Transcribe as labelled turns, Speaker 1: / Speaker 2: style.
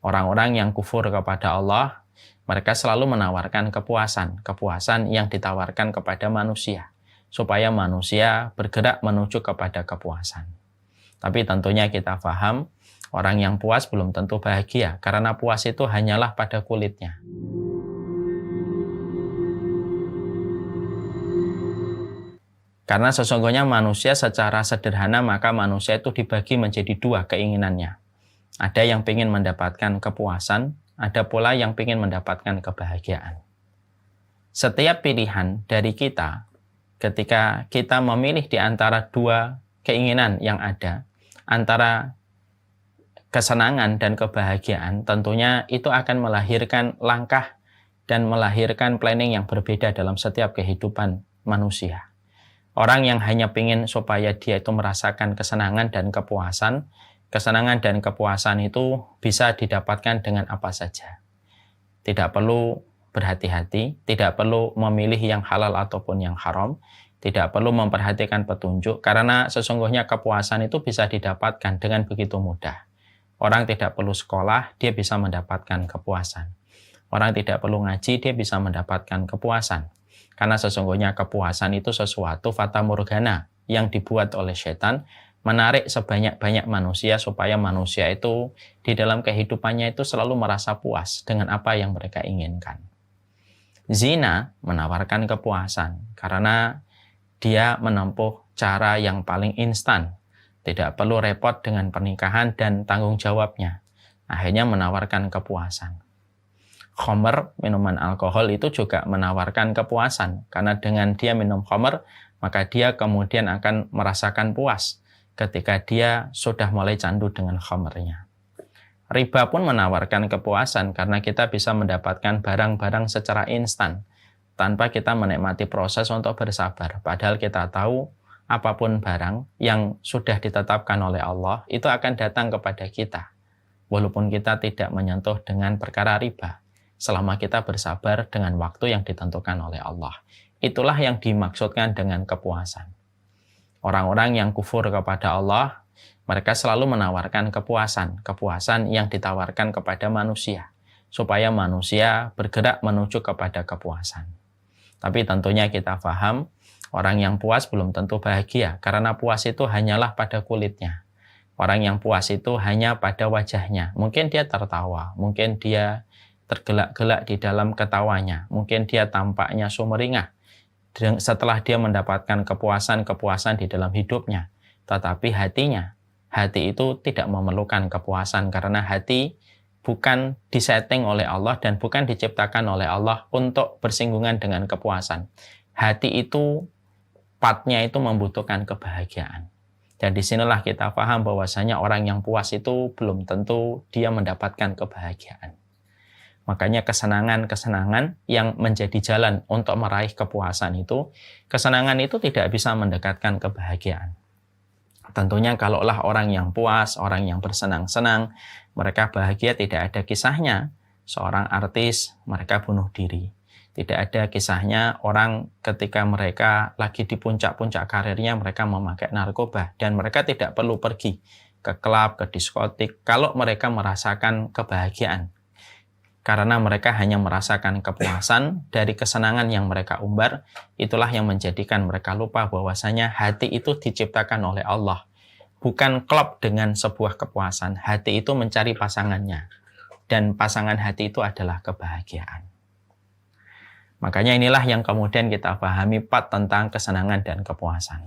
Speaker 1: Orang-orang yang kufur kepada Allah, mereka selalu menawarkan kepuasan yang ditawarkan kepada manusia, supaya manusia bergerak menuju kepada kepuasan. Tapi tentunya kita paham, orang yang puas belum tentu bahagia, karena puas itu hanyalah pada kulitnya. Karena sesungguhnya manusia secara sederhana, maka manusia itu dibagi menjadi dua keinginannya. Ada yang ingin mendapatkan kepuasan, ada pula yang ingin mendapatkan kebahagiaan. Setiap pilihan dari kita, ketika kita memilih di antara dua keinginan yang ada, antara kesenangan dan kebahagiaan, tentunya itu akan melahirkan langkah dan melahirkan planning yang berbeda dalam setiap kehidupan manusia. Orang yang hanya ingin supaya dia itu merasakan kesenangan dan kepuasan itu bisa didapatkan dengan apa saja. Tidak perlu berhati-hati, tidak perlu memilih yang halal ataupun yang haram, tidak perlu memperhatikan petunjuk, karena sesungguhnya kepuasan itu bisa didapatkan dengan begitu mudah. Orang tidak perlu sekolah, dia bisa mendapatkan kepuasan. Orang tidak perlu ngaji, dia bisa mendapatkan kepuasan. Karena sesungguhnya kepuasan itu sesuatu fata morgana yang dibuat oleh setan, menarik sebanyak-banyak manusia supaya manusia itu di dalam kehidupannya itu selalu merasa puas dengan apa yang mereka inginkan. Zina menawarkan kepuasan karena dia menempuh cara yang paling instan, tidak perlu repot dengan pernikahan dan tanggung jawabnya, akhirnya menawarkan kepuasan. Khamr, minuman alkohol, itu juga menawarkan kepuasan, karena dengan dia minum khamr, maka dia kemudian akan merasakan puas ketika dia sudah mulai candu dengan khamrnya. Riba pun menawarkan kepuasan karena kita bisa mendapatkan barang-barang secara instan tanpa kita menikmati proses untuk bersabar. Padahal kita tahu apapun barang yang sudah ditetapkan oleh Allah itu akan datang kepada kita. Walaupun kita tidak menyentuh dengan perkara riba, selama kita bersabar dengan waktu yang ditentukan oleh Allah. Itulah yang dimaksudkan dengan kepuasan. Orang-orang yang kufur kepada Allah, mereka selalu menawarkan kepuasan yang ditawarkan kepada manusia, supaya manusia bergerak menuju kepada kepuasan. Tapi tentunya kita paham, orang yang puas belum tentu bahagia, karena puas itu hanyalah pada kulitnya. Orang yang puas itu hanya pada wajahnya. Mungkin dia tertawa, mungkin dia tergelak-gelak di dalam ketawanya, mungkin dia tampaknya sumringah setelah dia mendapatkan kepuasan di dalam hidupnya. Tetapi hati itu tidak memerlukan kepuasan, karena hati bukan disetting oleh Allah dan bukan diciptakan oleh Allah untuk bersinggungan dengan kepuasan. Hati itu partnya itu membutuhkan kebahagiaan. Dan disinilah kita paham bahwasanya orang yang puas itu belum tentu dia mendapatkan kebahagiaan. Makanya kesenangan yang menjadi jalan untuk meraih kepuasan itu, kesenangan itu tidak bisa mendekatkan kebahagiaan. Tentunya kalaulah orang yang puas, orang yang bersenang-senang, mereka bahagia, tidak ada kisahnya seorang artis mereka bunuh diri. Tidak ada kisahnya orang ketika mereka lagi di puncak-puncak karirnya mereka memakai narkoba, dan mereka tidak perlu pergi ke klub, ke diskotik kalau mereka merasakan kebahagiaan. Karena mereka hanya merasakan kepuasan dari kesenangan yang mereka umbar, itulah yang menjadikan mereka lupa bahwasanya hati itu diciptakan oleh Allah. Bukan klop dengan sebuah kepuasan, hati itu mencari pasangannya. Dan pasangan hati itu adalah kebahagiaan. Makanya inilah yang kemudian kita pahami part tentang kesenangan dan kepuasan.